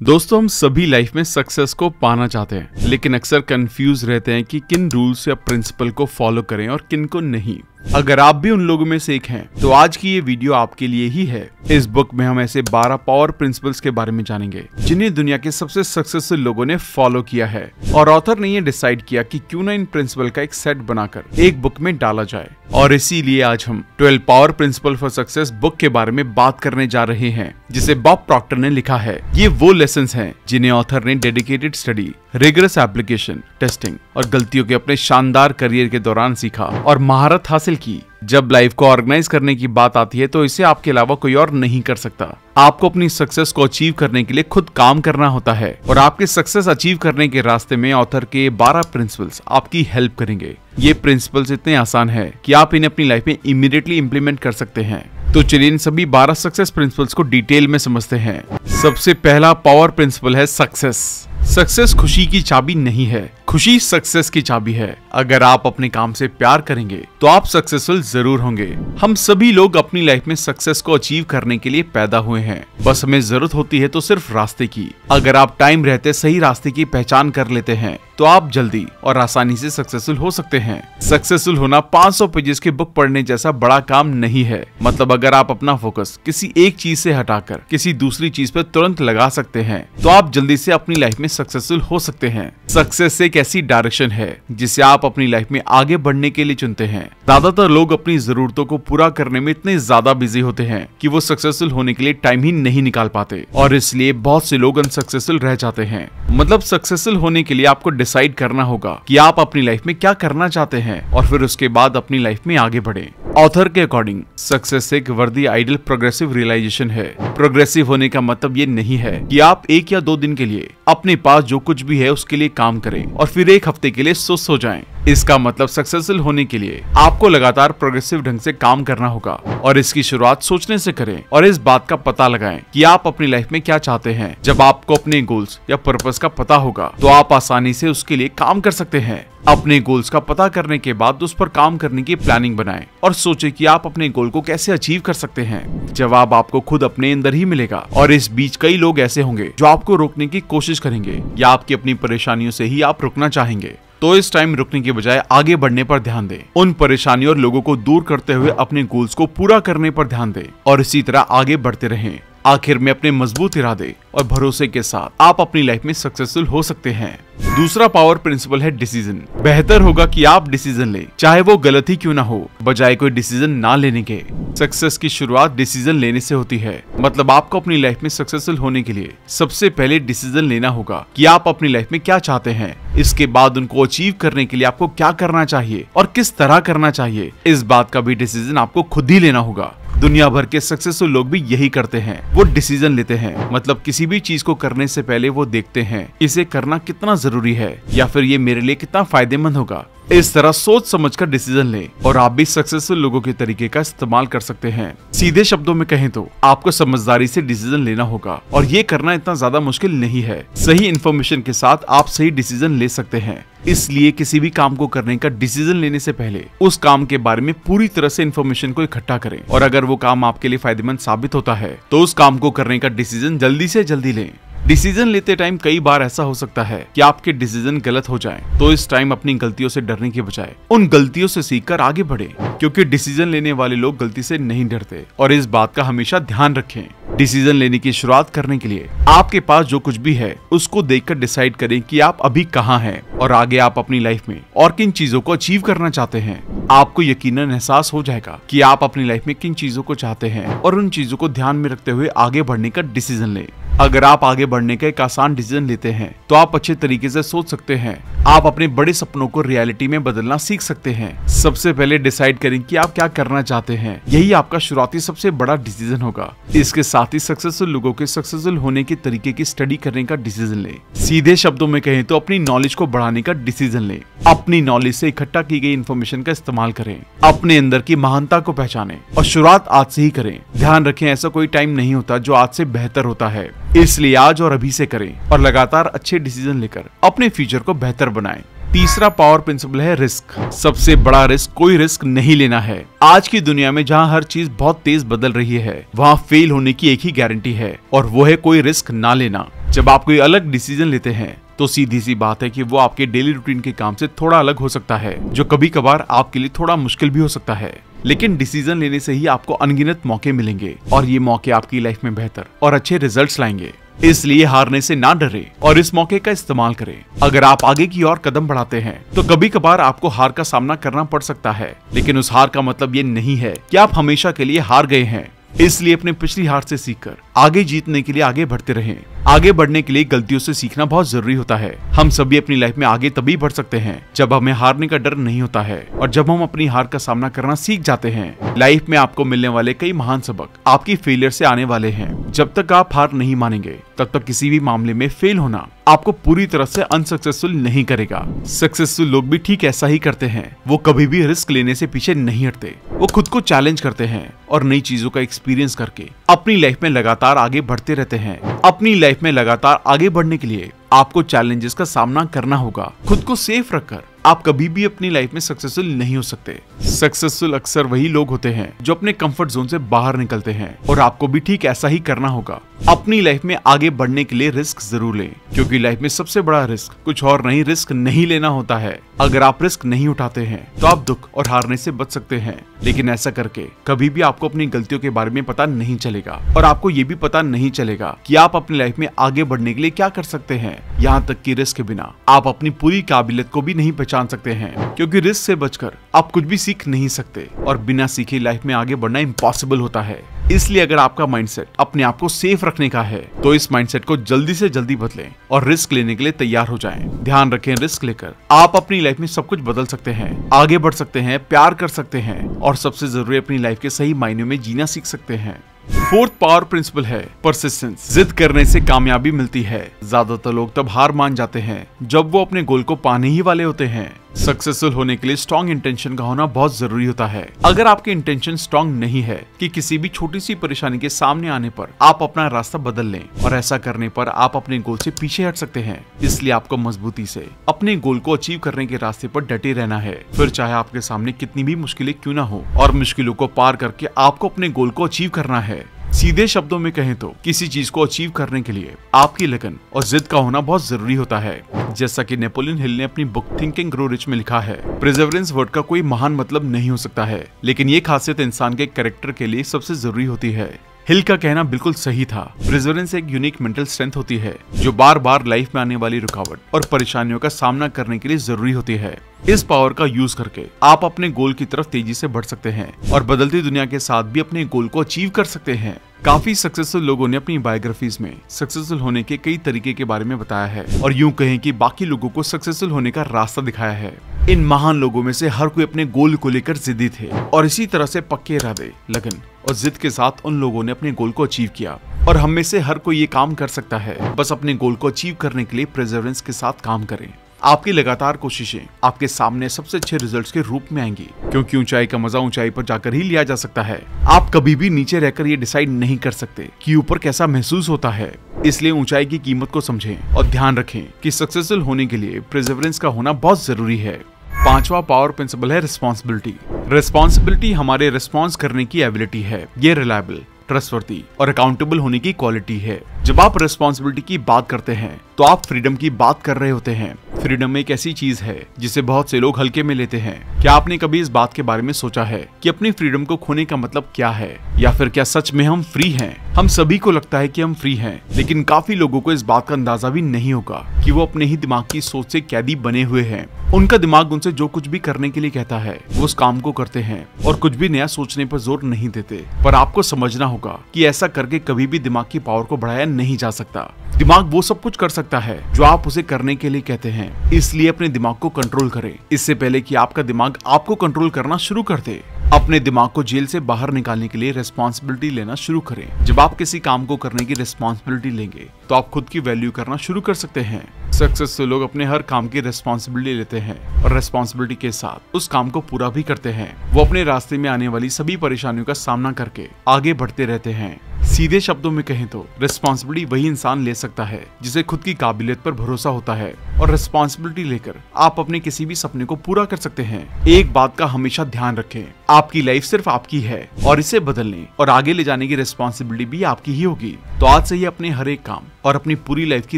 दोस्तों, हम सभी लाइफ में सक्सेस को पाना चाहते हैं, लेकिन अक्सर कंफ्यूज रहते हैं कि किन रूल्स या प्रिंसिपल को फॉलो करें और किन को नहीं। अगर आप भी उन लोगों में से एक हैं, तो आज की ये वीडियो आपके लिए ही है। इस बुक में हम ऐसे 12 पावर प्रिंसिपल्स के बारे में जानेंगे जिन्हें दुनिया के सबसे सक्सेसफुल लोगों ने फॉलो किया है, और ऑथर ने ये डिसाइड किया कि क्यों ना इन प्रिंसिपल का एक सेट बनाकर एक बुक में डाला जाए। और इसीलिए आज हम 12 power principle for success book के बारे में बात करने जा रहे हैं, जिसे बॉब प्रॉक्टर ने लिखा है। ये वो लेसन्स हैं जिन्हें ऑथर ने dedicated study, rigorous application, testing और गलतियों के अपने शानदार करियर के दौरान सीखा और महारत हासिल की। जब लाइफ को ऑर्गेनाइज करने की बात आती है, तो इसे आपके अलावा कोई और नहीं कर सकता। आपको अपनी सक्सेस को अचीव करने के लिए खुद काम करना होता है, और आपके सक्सेस अचीव करने के रास्ते में ऑथर के 12 प्रिंसिपल्स आपकी हेल्प करेंगे। ये प्रिंसिपल्स इतने आसान है कि आप इन्हें अपनी लाइफ में इमीडिएटली इंप्लीमेंट कर सकते हैं। तो चलिए इन सभी 12 सक्सेस प्रिंसिपल्स को डिटेल में समझते हैं। सबसे पहला पावर प्रिंसिपल है सक्सेस। सक्सेस खुशी की चाबी नहीं है, खुशी सक्सेस की चाबी है। अगर आप अपने काम से प्यार करेंगे तो आप सक्सेसफुल जरूर होंगे। हम सभी लोग अपनी लाइफ में सक्सेस को अचीव करने के लिए पैदा हुए हैं, बस हमें जरूरत होती है तो सिर्फ रास्ते की। अगर आप टाइम रहते सही रास्ते की पहचान कर लेते हैं, तो आप जल्दी और आसानी से सक्सेसफुल हो सकते हैं। सक्सेसफुल होना 500 पेजेस की बुक पढ़ने जैसा बड़ा काम नहीं है। मतलब अगर आप अपना फोकस किसी एक चीज से हटाकर किसी दूसरी चीज पर तुरंत लगा सकते हैं, तो आप जल्दी से अपनी लाइफ में सक्सेसफुल हो सकते हैं। सक्सेस एक ऐसी डायरेक्शन है जिसे आप अपनी लाइफ में आगे बढ़ने के लिए चुनते हैं। ज्यादातर लोग अपनी जरूरतों को पूरा करने में इतने ज्यादा बिजी होते हैं कि वो सक्सेसफुल होने के लिए टाइम ही नहीं निकाल पाते, और इसलिए बहुत से लोग अनसक्सेसफुल रह जाते हैं। मतलब सक्सेसफुल होने के लिए आपको डिसाइड करना होगा कि आप अपनी लाइफ में क्या करना चाहते हैं, और फिर उसके बाद अपनी लाइफ में आगे बढ़ें। ऑथर के अकॉर्डिंग सक्सेस एक वर्दी आइडियल प्रोग्रेसिव रियलाइजेशन है। प्रोग्रेसिव होने का मतलब ये नहीं है कि आप 1 या 2 दिन के लिए अपने पास जो कुछ भी है उसके लिए काम करें और फिर 1 हफ्ते के लिए सुस्त हो जाएं। इसका मतलब सक्सेसफुल होने के लिए आपको लगातार प्रोग्रेसिव ढंग से काम करना होगा, और इसकी शुरुआत सोचने से करें और इस बात का पता लगाएं कि आप अपनी लाइफ में क्या चाहते हैं। जब आपको अपने गोल्स या पर्पस का पता होगा, तो आप आसानी से उसके लिए काम कर सकते हैं। अपने गोल्स का पता करने के बाद उस पर काम करने की प्लानिंग बनाएं और सोचें कि आप अपने गोल को कैसे अचीव कर सकते हैं। जवाब आपको खुद अपने अंदर ही मिलेगा, और इस बीच कई लोग ऐसे होंगे जो आपको रोकने की कोशिश करेंगे या आपकी अपनी परेशानियों से ही आप रुकना चाहेंगे। तो इस टाइम रुकने के बजाय आगे बढ़ने पर ध्यान दें। उन परेशानियों और लोगों को दूर करते हुए अपने गोल्स को पूरा करने पर ध्यान दें, और इसी तरह आगे बढ़ते रहें। आखिर में अपने मजबूत इरादे और भरोसे के साथ आप अपनी लाइफ में सक्सेसफुल हो सकते हैं। दूसरा पावर प्रिंसिपल है डिसीजन। बेहतर होगा कि आप डिसीजन लें, चाहे वो गलत ही क्यों ना हो, बजाय कोई डिसीजन ना लेने के। सक्सेस की शुरुआत डिसीजन लेने से होती है। मतलब आपको अपनी लाइफ में सक्सेसफुल होने के लिए सबसे पहले डिसीजन लेना होगा कि आप अपनी लाइफ में क्या चाहते हैं। इसके बाद उनको अचीव करने के लिए आपको क्या करना चाहिए और किस तरह करना चाहिए, इस बात का भी डिसीजन आपको खुद ही लेना होगा। दुनिया भर के सक्सेसफुल लोग भी यही करते हैं, वो डिसीजन लेते हैं। मतलब किसी भी चीज को करने से पहले वो देखते हैं इसे करना कितना जरूरी है, या फिर ये मेरे लिए कितना फायदेमंद होगा। इस तरह सोच समझकर डिसीजन लें, और आप भी सक्सेसफुल लोगों के तरीके का इस्तेमाल कर सकते हैं। सीधे शब्दों में कहें तो आपको समझदारी से डिसीजन लेना होगा, और ये करना इतना ज्यादा मुश्किल नहीं है। सही इन्फॉर्मेशन के साथ आप सही डिसीजन ले सकते हैं। इसलिए किसी भी काम को करने का डिसीजन लेने से पहले उस काम के बारे में पूरी तरह से इन्फॉर्मेशन को इकट्ठा करें, और अगर वो काम आपके लिए फायदेमंद साबित होता है, तो उस काम को करने का डिसीजन जल्दी से जल्दी लें। डिसीजन लेते टाइम कई बार ऐसा हो सकता है कि आपके डिसीजन गलत हो जाएं, तो इस टाइम अपनी गलतियों से डरने के बजाय उन गलतियों से सीखकर आगे बढ़ें, क्योंकि डिसीजन लेने वाले लोग गलती से नहीं डरते। और इस बात का हमेशा ध्यान रखें। डिसीजन लेने की शुरुआत करने के लिए आपके पास जो कुछ भी है उसको देखकर डिसाइड करें कि आप अभी कहाँ हैं, और आगे आप अपनी लाइफ में और किन चीजों को अचीव करना चाहते हैं। आपको यकीनन एहसास हो जाएगा कि आप अपनी लाइफ में किन चीजों को चाहते हैं, और उन चीजों को ध्यान में रखते हुए आगे बढ़ने का डिसीजन लें। अगर आप आगे बढ़ने का एक आसान डिसीजन लेते हैं, तो आप अच्छे तरीके से सोच सकते हैं। आप अपने बड़े सपनों को रियलिटी में बदलना सीख सकते हैं। सबसे पहले डिसाइड करें कि आप क्या करना चाहते हैं। यही आपका शुरुआती सबसे बड़ा डिसीजन होगा। इसके साथ ही सक्सेसफुल लोगों के सक्सेसफुल होने के तरीके की स्टडी करने का डिसीजन लें। सीधे शब्दों में कहें तो अपनी नॉलेज को बढ़ाने का डिसीजन लें। अपनी नॉलेज से इकट्ठा की गई इन्फॉर्मेशन का इस्तेमाल करें। अपने अंदर की महानता को पहचानें, और शुरुआत आज से ही करें। ध्यान रखें, ऐसा कोई टाइम नहीं होता जो आज से बेहतर होता है। इसलिए आज और अभी से करें, और लगातार अच्छे डिसीजन लेकर अपने फ्यूचर को बेहतर बनाएं। तीसरा पावर प्रिंसिपल है रिस्क। सबसे बड़ा रिस्क कोई रिस्क नहीं लेना है। आज की दुनिया में जहां हर चीज बहुत तेज बदल रही है, वहां फेल होने की एक ही गारंटी है, और वो है कोई रिस्क ना लेना। जब आप कोई अलग डिसीजन लेते हैं तो सीधी सी बात है कि वो आपके डेली रूटीन के काम से थोड़ा अलग हो सकता है, जो कभी कभार आपके लिए थोड़ा मुश्किल भी हो सकता है। लेकिन डिसीजन लेने से ही आपको अनगिनत मौके मिलेंगे और ये मौके आपकी लाइफ में बेहतर और अच्छे रिजल्ट्स लाएंगे। इसलिए हारने से ना डरे और इस मौके का इस्तेमाल करें। अगर आप आगे की ओर कदम बढ़ाते हैं तो कभी कभार आपको हार का सामना करना पड़ सकता है, लेकिन उस हार का मतलब ये नहीं है कि आप हमेशा के लिए हार गए हैं। इसलिए अपने पिछली हार से सीखकर आगे जीतने के लिए आगे बढ़ते रहें। आगे बढ़ने के लिए गलतियों से सीखना बहुत जरूरी होता है। हम सभी अपनी लाइफ में आगे तभी बढ़ सकते हैं जब हमें हारने का डर नहीं होता है और जब हम अपनी हार का सामना करना सीख जाते हैं। लाइफ में आपको मिलने वाले कई महान सबक आपकी फेलियर से आने वाले हैं। जब तक आप हार नहीं मानेंगे तब तक किसी भी मामले में फेल होना आपको पूरी तरह से अनसक्सेसफुल नहीं करेगा। सक्सेसफुल लोग भी ठीक ऐसा ही करते हैं। वो कभी भी रिस्क लेने से पीछे नहीं हटते। वो खुद को चैलेंज करते हैं और नई चीजों का एक्सपीरियंस करके अपनी लाइफ में लगातार आगे बढ़ते रहते हैं। अपनी लाइफ में लगातार आगे बढ़ने के लिए आपको चैलेंजेस का सामना करना होगा। खुद को सेफ रखकर आप कभी भी अपनी लाइफ में सक्सेसफुल नहीं हो सकते। सक्सेसफुल अक्सर वही लोग होते हैं जो अपने कंफर्ट जोन से बाहर निकलते हैं और आपको भी ठीक ऐसा ही करना होगा। अपनी लाइफ में आगे बढ़ने के लिए रिस्क जरूर लें, क्योंकि लाइफ में सबसे बड़ा रिस्क कुछ और नहीं, रिस्क नहीं लेना होता है। अगर आप रिस्क नहीं उठाते हैं तो आप दुख और हारने से बच सकते हैं, लेकिन ऐसा करके कभी भी आपको अपनी गलतियों के बारे में पता नहीं चलेगा और आपको ये भी पता नहीं चलेगा कि आप अपनी लाइफ में आगे बढ़ने के लिए क्या कर सकते हैं। यहाँ तक कि रिस्क के बिना आप अपनी पूरी काबिलियत को भी नहीं पहचान सकते हैं, क्योंकि रिस्क से बचकर आप कुछ भी सीख नहीं सकते और बिना सीखे लाइफ में आगे बढ़ना इम्पॉसिबल होता है। इसलिए अगर आपका माइंडसेट अपने आप को सेफ रखने का है तो इस माइंडसेट को जल्दी से जल्दी बदलें और रिस्क लेने के लिए तैयार हो जाएं। ध्यान रखें, रिस्क लेकर आप अपनी लाइफ में सब कुछ बदल सकते हैं, आगे बढ़ सकते हैं, प्यार कर सकते हैं और सबसे जरूरी अपनी लाइफ के सही मायनों में जीना सीख सकते हैं। फोर्थ पावर प्रिंसिपल है परसिस्टेंस। जिद करने से कामयाबी मिलती है। ज्यादातर लोग तब हार मान जाते हैं जब वो अपने गोल को पाने ही वाले होते हैं। सक्सेसफुल होने के लिए स्ट्रॉन्ग इंटेंशन का होना बहुत जरूरी होता है। अगर आपके इंटेंशन स्ट्रॉन्ग नहीं है कि किसी भी छोटी सी परेशानी के सामने आने पर आप अपना रास्ता बदल लें, और ऐसा करने पर आप अपने गोल से पीछे हट सकते हैं। इसलिए आपको मजबूती से अपने गोल को अचीव करने के रास्ते पर डटे रहना है, फिर चाहे आपके सामने कितनी भी मुश्किलें क्यों ना हो, और मुश्किलों को पार करके आपको अपने गोल को अचीव करना है। सीधे शब्दों में कहें तो किसी चीज को अचीव करने के लिए आपकी लगन और जिद का होना बहुत जरूरी होता है। जैसा कि नेपोलियन हिल ने अपनी बुक थिंकिंग ग्रो रिच में लिखा है, प्रिजर्वेरेंस वर्ड का कोई महान मतलब नहीं हो सकता है, लेकिन ये खासियत इंसान के कैरेक्टर के लिए सबसे जरूरी होती है। हिल का कहना बिल्कुल सही था। प्रिजर्वेरेंस एक यूनिक मेंटल स्ट्रेंथ होती है जो बार बार लाइफ में आने वाली रुकावट और परेशानियों का सामना करने के लिए जरूरी होती है। इस पावर का यूज करके आप अपने गोल की तरफ तेजी से बढ़ सकते हैं और बदलती दुनिया के साथ भी अपने गोल को अचीव कर सकते हैं। काफी सक्सेसफुल लोगों ने अपनी बायोग्राफीज में सक्सेसफुल होने के कई तरीके के बारे में बताया है और यूं कहें कि बाकी लोगों को सक्सेसफुल होने का रास्ता दिखाया है। इन महान लोगों में से हर कोई अपने गोल को लेकर जिद्दी थे और इसी तरह से पक्के इरादे, लगन और जिद के साथ उन लोगों ने अपने गोल को अचीव किया। और हम में से हर कोई ये काम कर सकता है, बस अपने गोल को अचीव करने के लिए परसिस्टेंस के साथ काम करें। आपकी लगातार कोशिशें आपके सामने सबसे अच्छे रिजल्ट्स के रूप में आएंगी, क्योंकि ऊंचाई का मजा ऊंचाई पर जाकर ही लिया जा सकता है। आप कभी भी नीचे रहकर ये डिसाइड नहीं कर सकते कि ऊपर कैसा महसूस होता है। इसलिए ऊंचाई की कीमत को समझें और ध्यान रखें कि सक्सेसफुल होने के लिए परसिस्टेंस का होना बहुत जरूरी है। पांचवा पावर प्रिंसिपल है रिस्पॉन्सिबिलिटी। रिस्पॉन्सिबिलिटी हमारे रिस्पॉन्स करने की एबिलिटी है। ये रिलायबल, ट्रस्टवर्दी और अकाउंटेबल होने की क्वालिटी है। जब आप रिस्पॉन्सिबिलिटी की बात करते हैं तो आप फ्रीडम की बात कर रहे होते हैं। फ्रीडम एक ऐसी चीज है जिसे बहुत से लोग हल्के में लेते हैं। क्या आपने कभी इस बात के बारे में सोचा है कि अपनी फ्रीडम को खोने का मतलब क्या है, या फिर क्या सच में हम फ्री हैं? हम सभी को लगता है कि हम फ्री हैं, लेकिन काफी लोगों को इस बात का अंदाजा भी नहीं होगा कि वो अपने ही दिमाग की सोच से कैदी बने हुए हैं। उनका दिमाग उनसे जो कुछ भी करने के लिए कहता है वो उस काम को करते हैं और कुछ भी नया सोचने पर जोर नहीं देते। पर आपको समझना होगा कि ऐसा करके कभी भी दिमाग की पावर को बढ़ाया नहीं जा सकता। दिमाग वो सब कुछ कर सकता है जो आप उसे करने के लिए कहते हैं। इसलिए अपने दिमाग को कंट्रोल करें इससे पहले कि आपका दिमाग आपको कंट्रोल करना शुरू कर दे। अपने दिमाग को जेल से बाहर निकालने के लिए रिस्पॉन्सिबिलिटी लेना शुरू करें। जब आप किसी काम को करने की रिस्पॉन्सिबिलिटी लेंगे तो आप खुद की वैल्यू करना शुरू कर सकते हैं। सक्सेसफुल लोग अपने हर काम की रिस्पॉन्सिबिलिटी लेते हैं और रिस्पॉन्सिबिलिटी के साथ उस काम को पूरा भी करते हैं। वो अपने रास्ते में आने वाली सभी परेशानियों का सामना करके आगे बढ़ते रहते हैं। सीधे शब्दों में कहें तो रिस्पॉन्सिबिलिटी वही इंसान ले सकता है जिसे खुद की काबिलियत पर भरोसा होता है, और रिस्पॉन्सिबिलिटी लेकर आप अपने किसी भी सपने को पूरा कर सकते हैं। एक बात का हमेशा ध्यान रखें, आपकी लाइफ सिर्फ आपकी है और इसे बदलने और आगे ले जाने की रिस्पॉन्सिबिलिटी भी आपकी ही होगी। तो आज से ही अपने हर एक काम और अपनी पूरी लाइफ की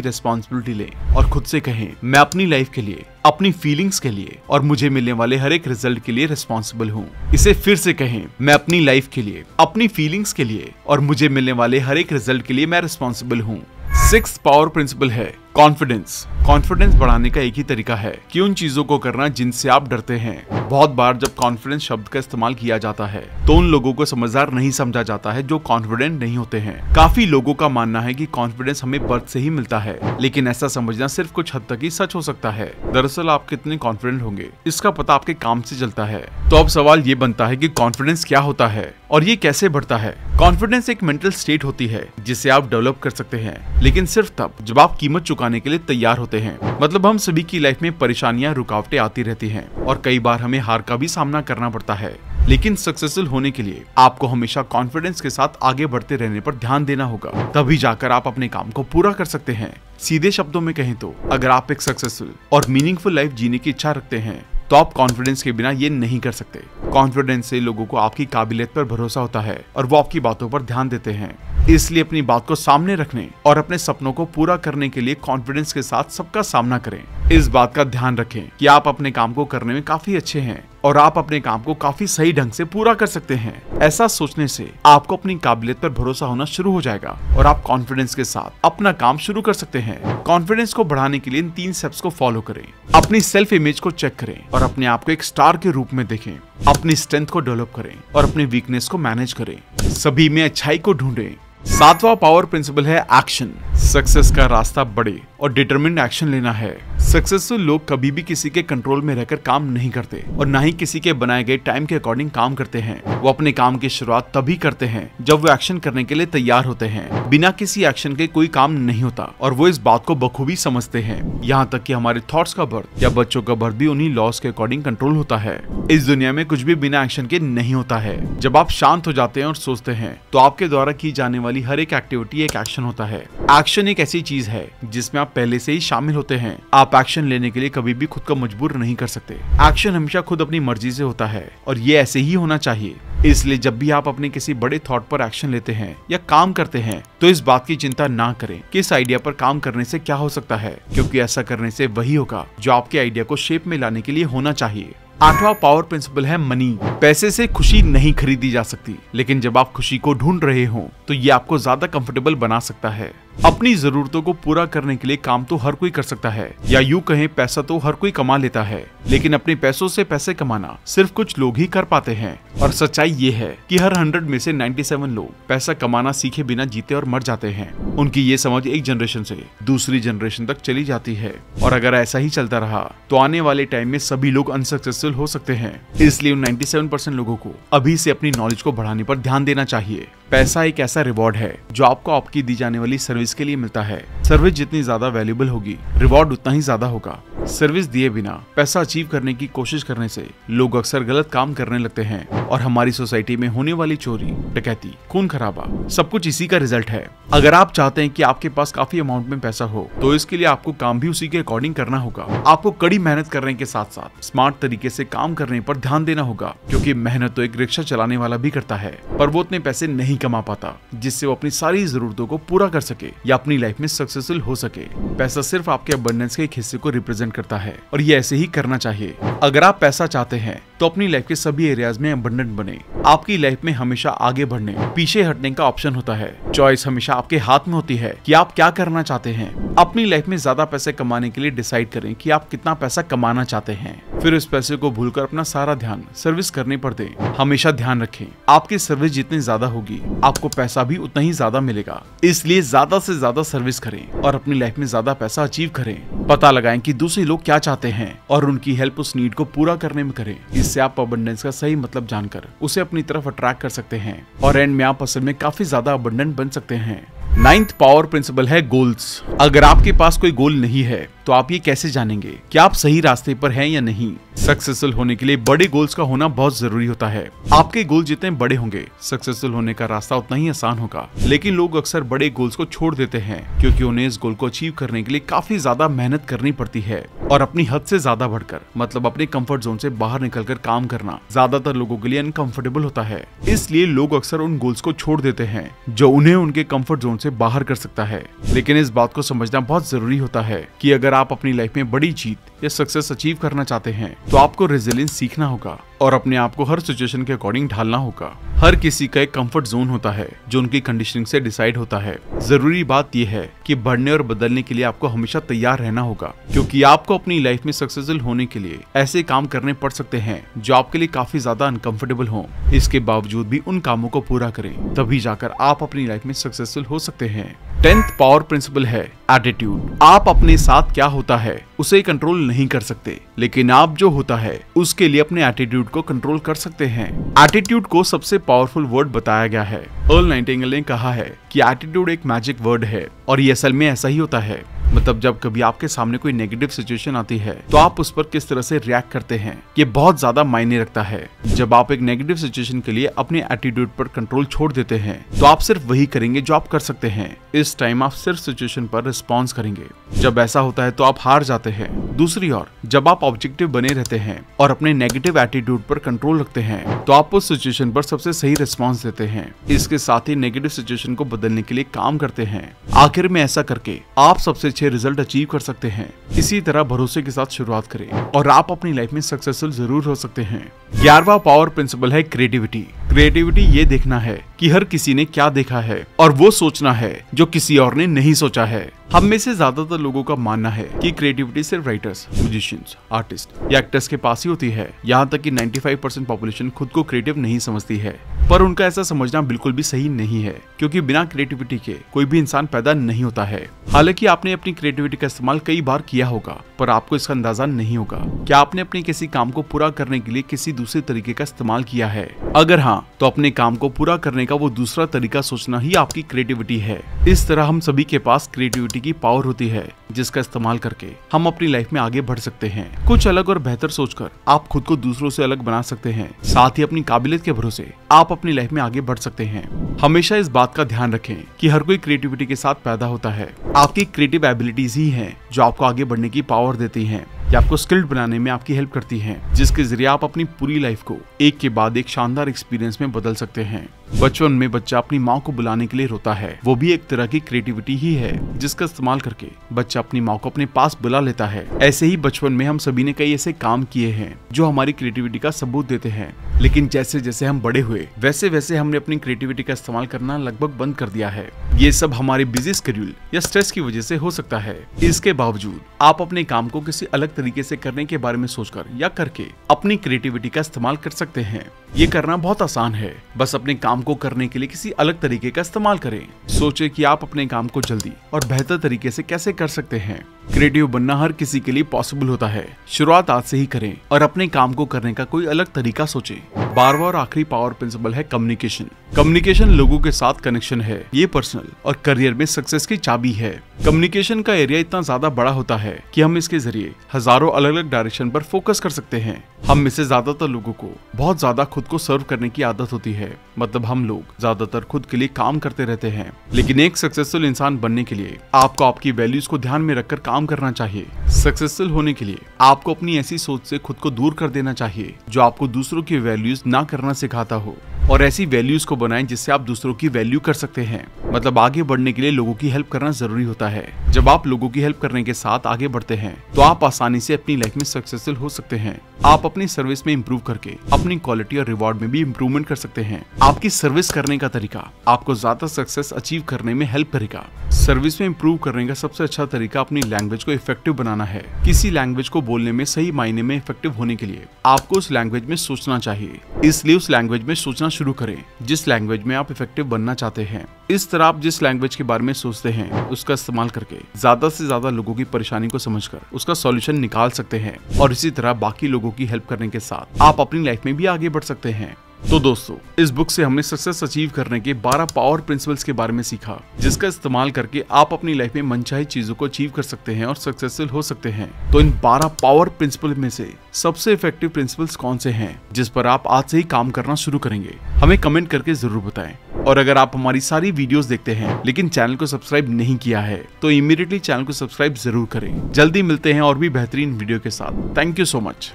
रिस्पॉन्सिबिलिटी लें और खुद से कहें, मैं अपनी लाइफ के लिए, अपनी फीलिंग्स के लिए और मुझे मिलने वाले हर एक रिजल्ट के लिए रिस्पॉन्सिबल हूँ। इसे फिर से कहें, मैं अपनी लाइफ के लिए, अपनी फीलिंग्स के लिए और मुझे मिलने वाले हर एक रिजल्ट के लिए मैं रिस्पॉन्सिबल हूँ। 6th पावर प्रिंसिपल है कॉन्फिडेंस। कॉन्फिडेंस बढ़ाने का एक ही तरीका है कि उन चीजों को करना जिनसे आप डरते हैं। बहुत बार जब कॉन्फिडेंस शब्द का इस्तेमाल किया जाता है तो उन लोगों को समझदार नहीं समझा जाता है जो कॉन्फिडेंट नहीं होते हैं। काफी लोगों का मानना है कि कॉन्फिडेंस हमें बर्थ से ही मिलता है, लेकिन ऐसा समझना सिर्फ कुछ हद तक ही सच हो सकता है। दरअसल आप कितने कॉन्फिडेंट होंगे इसका पता आपके काम से चलता है। तो अब सवाल ये बनता है कि कॉन्फिडेंस क्या होता है और ये कैसे बढ़ता है। कॉन्फिडेंस एक मेंटल स्टेट होती है जिसे आप डेवलप कर सकते हैं, लेकिन सिर्फ तब जब आप कीमत चुकाने के लिए तैयार होते हैं। मतलब हम सभी की लाइफ में परेशानियां, रुकावटें आती रहती हैं और कई बार हमें हार का भी सामना करना पड़ता है, लेकिन सक्सेसफुल होने के लिए आपको हमेशा कॉन्फिडेंस के साथ आगे बढ़ते रहने पर ध्यान देना होगा, तभी जाकर आप अपने काम को पूरा कर सकते हैं। सीधे शब्दों में कहें तो अगर आप एक सक्सेसफुल और मीनिंगफुल लाइफ जीने की इच्छा रखते हैं तो आप कॉन्फिडेंस के बिना ये नहीं कर सकते। कॉन्फिडेंस से लोगों को आपकी काबिलियत पर भरोसा होता है और वो आपकी बातों पर ध्यान देते हैं। इसलिए अपनी बात को सामने रखने और अपने सपनों को पूरा करने के लिए कॉन्फिडेंस के साथ सबका सामना करें। इस बात का ध्यान रखें कि आप अपने काम को करने में काफी अच्छे हैं और आप अपने काम को काफी सही ढंग से पूरा कर सकते हैं। ऐसा सोचने से आपको अपनी काबिलियत पर भरोसा होना शुरू हो जाएगा और आप कॉन्फिडेंस के साथ अपना काम शुरू कर सकते हैं। कॉन्फिडेंस को बढ़ाने के लिए इन 3 स्टेप्स को फॉलो करें। अपनी सेल्फ इमेज को चेक करें और अपने आप को एक स्टार के रूप में देखें। अपनी स्ट्रेंथ को डेवलप करें और अपनी वीकनेस को मैनेज करें। सभी में अच्छाई को ढूंढें। 7वां पावर प्रिंसिपल है एक्शन। सक्सेस का रास्ता बड़े और डिटरमिन्ड एक्शन लेना है। सक्सेसफुल लोग कभी भी किसी के कंट्रोल में रहकर काम नहीं करते और ना ही किसी के बनाए गए टाइम के अकॉर्डिंग काम करते हैं। वो अपने काम की शुरुआत तभी करते हैं जब वो एक्शन करने के लिए तैयार होते हैं। बिना किसी एक्शन के कोई काम नहीं होता और वो इस बात को बखूबी समझते हैं। यहाँ तक कि हमारे थॉट्स का बर्थ या बच्चों का बर्थ भी उन्हीं लॉस के अकॉर्डिंग कंट्रोल होता है। इस दुनिया में कुछ भी बिना एक्शन के नहीं होता है। जब आप शांत हो जाते हैं और सोचते हैं तो आपके द्वारा की जाने वाली हर एक एक्टिविटी एक एक्शन होता है। एक्शन एक ऐसी चीज है जिसमें आप पहले से ही शामिल होते हैं। आप एक्शन लेने के लिए कभी भी खुद को मजबूर नहीं कर सकते। एक्शन हमेशा खुद अपनी मर्जी से होता है और ये ऐसे ही होना चाहिए। इसलिए जब भी आप अपने किसी बड़े थॉट पर एक्शन लेते हैं या काम करते हैं तो इस बात की चिंता ना करें कि इस आइडिया पर काम करने से क्या हो सकता है, क्योंकि ऐसा करने से वही होगा जो आपके आइडिया को शेप में लाने के लिए होना चाहिए। 8वां पावर प्रिंसिपल है मनी। पैसे से खुशी नहीं खरीदी जा सकती, लेकिन जब आप खुशी को ढूंढ रहे हो तो ये आपको ज्यादा कंफर्टेबल बना सकता है। अपनी जरूरतों को पूरा करने के लिए काम तो हर कोई कर सकता है, या यूं कहें पैसा तो हर कोई कमा लेता है, लेकिन अपने पैसों से पैसे कमाना सिर्फ कुछ लोग ही कर पाते हैं। और सच्चाई ये है कि हर 100 में से 97 लोग पैसा कमाना सीखे बिना जीते और मर जाते हैं। उनकी ये समझ एक जनरेशन से दूसरी जनरेशन तक चली जाती है और अगर ऐसा ही चलता रहा तो आने वाले टाइम में सभी लोग अनसक्सेसफुल हो सकते हैं। इसलिए उन 97% लोगों को अभी से अपनी नॉलेज को बढ़ाने पर ध्यान देना चाहिए। पैसा एक ऐसा रिवॉर्ड है जो आपको आपकी दी जाने वाली सर्विस के लिए मिलता है। सर्विस जितनी ज्यादा वैल्यूएबल होगी, रिवॉर्ड उतना ही ज्यादा होगा। सर्विस दिए बिना पैसा अचीव करने की कोशिश करने से लोग अक्सर गलत काम करने लगते हैं और हमारी सोसाइटी में होने वाली चोरी, डकैती, खून खराबा सब कुछ इसी का रिजल्ट है। अगर आप चाहते हैं कि आपके पास काफी अमाउंट में पैसा हो तो इसके लिए आपको काम भी उसी के अकॉर्डिंग करना होगा। आपको कड़ी मेहनत करने के साथ साथ स्मार्ट तरीके से काम करने पर ध्यान देना होगा, क्योंकि मेहनत तो एक रिक्शा चलाने वाला भी करता है पर वो उतने पैसे नहीं कमा पाता जिससे वो अपनी सारी जरूरतों को पूरा कर सके या अपनी लाइफ में सक्सेसफुल हो सके। पैसा सिर्फ आपके अबंडेंस के एक हिस्से को रिप्रेजेंट करता है और ये ऐसे ही करना चाहिए। अगर आप पैसा चाहते हैं तो अपनी लाइफ के सभी एरियाज में अबंडेंट बने। आपकी लाइफ में हमेशा आगे बढ़ने, पीछे हटने का ऑप्शन होता है। चॉइस हमेशा आपके हाथ में होती है कि आप क्या करना चाहते हैं। अपनी लाइफ में ज्यादा पैसे कमाने के लिए डिसाइड करें कि आप कितना पैसा कमाना चाहते हैं, फिर उस पैसे को भूलकर अपना सारा ध्यान सर्विस करने पर दें। हमेशा ध्यान रखें, आपकी सर्विस जितनी ज्यादा होगी आपको पैसा भी उतना ही ज्यादा मिलेगा। इसलिए ज्यादा से ज्यादा सर्विस करें और अपनी लाइफ में ज्यादा पैसा अचीव करें। पता लगाएं कि दूसरे लोग क्या चाहते हैं और उनकी हेल्प उस नीड को पूरा करने में करें। इससे आप अबंडेंस का सही मतलब जानकर उसे अपनी तरफ अट्रैक्ट कर सकते हैं और एंड में आप असल में काफी ज्यादा अबंडेंट बन सकते हैं। 9th पावर प्रिंसिपल है गोल्स। अगर आपके पास कोई गोल नहीं है तो आप ये कैसे जानेंगे कि आप सही रास्ते पर हैं या नहीं। सक्सेसफुल होने के लिए बड़े गोल्स का होना बहुत जरूरी होता है। आपके गोल जितने बड़े होंगे सक्सेसफुल होने का रास्ता उतना ही आसान होगा। लेकिन लोग अक्सर बड़े गोल्स को छोड़ देते हैं क्योंकि उन्हें इस गोल को अचीव करने के लिए काफी ज्यादा मेहनत करनी पड़ती है और अपनी हद से ज्यादा बढ़कर, मतलब अपने कंफर्ट जोन से बाहर निकलकर काम करना ज्यादातर लोगों के लिए अनकंफर्टेबल होता है। इसलिए लोग अक्सर उन गोल्स को छोड़ देते हैं जो उन्हें उनके कंफर्ट जोन से बाहर कर सकता है। लेकिन इस बात को समझना बहुत जरूरी होता है कि अगर आप अपनी लाइफ में बड़ी जीत या सक्सेस अचीव करना चाहते हैं तो आपको रेजिलियंस सीखना होगा और अपने आप को हर सिचुएशन के अकॉर्डिंग ढालना होगा। हर किसी का एक कंफर्ट जोन होता है जो उनकी कंडीशनिंग से डिसाइड होता है। जरूरी बात यह है कि बढ़ने और बदलने के लिए आपको हमेशा तैयार रहना होगा, क्योंकि आपको अपनी लाइफ में सक्सेसफुल होने के लिए ऐसे काम करने पड़ सकते हैं जो आपके लिए काफी ज्यादा अनकंफर्टेबल हों। इसके बावजूद भी उन कामों को पूरा करें, तभी जाकर आप अपनी लाइफ में सक्सेसफुल हो सकते हैं। 10th पावर प्रिंसिपल है एटीट्यूड। आप अपने साथ क्या होता है उसे कंट्रोल नहीं कर सकते, लेकिन आप जो होता है उसके लिए अपने एटीट्यूड को कंट्रोल कर सकते हैं। एटीट्यूड को सबसे पावरफुल वर्ड बताया गया है। अर्ल नाइटिंगेल ने कहा है कि एटीट्यूड एक मैजिक वर्ड है और ये असल में ऐसा ही होता है। मतलब जब कभी आपके सामने कोई नेगेटिव सिचुएशन आती है तो आप उस पर किस तरह से रिएक्ट करते हैं ये बहुत ज्यादा मायने रखता है। जब आप एक नेगेटिव सिचुएशन के लिए अपने एटीट्यूड पर कंट्रोल छोड़ देते हैं तो आप सिर्फ वही करेंगे जो आप कर सकते हैं। इस टाइम आप सिर्फ सिचुएशन पर रिस्पॉन्स करेंगे। जब ऐसा होता है तो आप हार जाते हैं। दूसरी ओर जब आप ऑब्जेक्टिव बने रहते हैं और अपने नेगेटिव एटीट्यूड पर कंट्रोल रखते हैं तो आप उस सिचुएशन पर सबसे सही रिस्पॉन्स देते हैं। इसके साथ ही नेगेटिव सिचुएशन को बदलने के लिए काम करते हैं। आखिर में ऐसा करके आप सबसे अच्छे रिजल्ट अचीव कर सकते हैं। इसी तरह भरोसे के साथ शुरुआत करें और आप अपनी लाइफ में सक्सेसफुल जरूर हो सकते हैं। 11वां पावर प्रिंसिपल है क्रिएटिविटी। क्रिएटिविटी ये देखना है कि हर किसी ने क्या देखा है और वो सोचना है जो किसी और ने नहीं सोचा है। हम में से ज्यादातर लोगों का मानना है कि क्रिएटिविटी सिर्फ राइटर्स, म्यूजिशियंस, आर्टिस्ट या एक्टर्स के पास ही होती है। यहाँ तक कि 95% पॉपुलेशन खुद को क्रिएटिव नहीं समझती है, पर उनका ऐसा समझना बिल्कुल भी सही नहीं है, क्योंकि बिना क्रिएटिविटी के कोई भी इंसान पैदा नहीं होता है। हालांकि आपने अपनी क्रिएटिविटी का इस्तेमाल कई बार किया होगा, पर आपको इसका अंदाजा नहीं होगा कि आपने अपने किसी काम को पूरा करने के लिए किसी दूसरे तरीके का इस्तेमाल किया है। अगर हाँ, तो अपने काम को पूरा करने का वो दूसरा तरीका सोचना ही आपकी क्रिएटिविटी है। इस तरह हम सभी के पास क्रिएटिविटी की पावर होती है, जिसका इस्तेमाल करके हम अपनी लाइफ में आगे बढ़ सकते हैं। कुछ अलग और बेहतर सोचकर आप खुद को दूसरों से अलग बना सकते हैं। साथ ही अपनी काबिलियत के भरोसे आप अपनी लाइफ में आगे बढ़ सकते हैं। हमेशा इस बात का ध्यान रखें कि हर कोई क्रिएटिविटी के साथ पैदा होता है। आपकी क्रिएटिव एबिलिटीज ही हैं जो आपको आगे बढ़ने की पावर देती हैं, या आपको स्किल्ड बनाने में आपकी हेल्प करती हैं, जिसके जरिए आप अपनी पूरी लाइफ को एक के बाद एक शानदार एक्सपीरियंस में बदल सकते हैं। बचपन में बच्चा अपनी माँ को बुलाने के लिए रोता है, वो भी एक तरह की क्रिएटिविटी ही है, जिसका इस्तेमाल करके बच्चा अपनी माँ को अपने पास बुला लेता है। ऐसे ही बचपन में हम सभी ने कई ऐसे काम किए हैं जो हमारी क्रिएटिविटी का सबूत देते हैं, लेकिन जैसे जैसे हम बड़े हुए वैसे वैसे हमने अपनी क्रिएटिविटी का इस्तेमाल करना लगभग बंद कर दिया है। ये सब हमारे बिजी शेड्यूल या स्ट्रेस की वजह से हो सकता है। इसके बावजूद आप अपने काम को किसी अलग तरीके से करने के बारे में सोचकर या करके अपनी क्रिएटिविटी का इस्तेमाल कर सकते हैं। ये करना बहुत आसान है, बस अपने काम को करने के लिए किसी अलग तरीके का इस्तेमाल करें। सोचें कि आप अपने काम को जल्दी और बेहतर तरीके से कैसे कर सकते हैं। क्रिएटिव बनना हर किसी के लिए पॉसिबल होता है। शुरुआत आज से ही करें और अपने काम को करने का कोई अलग तरीका सोचें। 12वां और आखिरी पावर प्रिंसिपल है कम्युनिकेशन। कम्युनिकेशन लोगों के साथ कनेक्शन है। ये पर्सनल और करियर में सक्सेस की चाबी है। कम्युनिकेशन का एरिया इतना ज्यादा बड़ा होता है कि हम इसके जरिए हजारों अलग अलग डायरेक्शन पर फोकस कर सकते हैं। हम में से ज्यादातर लोगों को बहुत ज्यादा खुद को सर्व करने की आदत होती है। मतलब हम लोग ज्यादातर खुद के लिए काम करते रहते हैं, लेकिन एक सक्सेसफुल इंसान बनने के लिए आपको आपकी वैल्यूज को ध्यान में रखकर काम करना चाहिए। सक्सेसफुल होने के लिए आपको अपनी ऐसी सोच से खुद को दूर कर देना चाहिए जो आपको दूसरों की वैल्यूज ना करना सिखाता हो, और ऐसी वैल्यूज को बनाएं जिससे आप दूसरों की वैल्यू कर सकते हैं। मतलब आगे बढ़ने के लिए लोगों की हेल्प करना जरूरी होता है। जब आप लोगों की हेल्प करने के साथ आगे बढ़ते हैं तो आप आसानी से अपनी लाइफ में सक्सेसफुल हो सकते हैं। आप अपनी सर्विस में इंप्रूव करके अपनी क्वालिटी और रिवॉर्ड में भी इंप्रूवमेंट कर सकते हैं। आपकी सर्विस करने का तरीका आपको ज्यादा सक्सेस अचीव करने में हेल्प करेगा। सर्विस में इंप्रूव करने का सबसे अच्छा तरीका अपनी लैंग्वेज को इफेक्टिव बनाना है। किसी लैंग्वेज को बोलने में सही मायने में इफेक्टिव होने के लिए आपको उस लैंग्वेज में सोचना चाहिए। इसलिए उस लैंग्वेज में सोचना शुरू करें जिस लैंग्वेज में आप इफेक्टिव बनना चाहते हैं। इस तरह आप जिस लैंग्वेज के बारे में सोचते हैं उसका इस्तेमाल करके ज्यादा से ज्यादा लोगों की परेशानी को समझकर उसका सॉल्यूशन निकाल सकते हैं, और इसी तरह बाकी लोगों की हेल्प करने के साथ आप अपनी लाइफ में भी आगे बढ़ सकते हैं। तो दोस्तों, इस बुक से हमने सक्सेस अचीव करने के 12 पावर प्रिंसिपल्स के बारे में सीखा, जिसका इस्तेमाल करके आप अपनी लाइफ में मनचाही चीजों को अचीव कर सकते हैं और सक्सेसफुल हो सकते हैं। तो इन 12 पावर प्रिंसिपल में से सबसे इफेक्टिव प्रिंसिपल्स कौन से हैं जिस पर आप आज से ही काम करना शुरू करेंगे, हमें कमेंट करके जरूर बताएं। और अगर आप हमारी सारी वीडियोस देखते हैं लेकिन चैनल को सब्सक्राइब नहीं किया है तो इमीडिएटली चैनल को सब्सक्राइब जरूर करें। जल्दी मिलते हैं और भी बेहतरीन वीडियो के साथ। Thank you so much.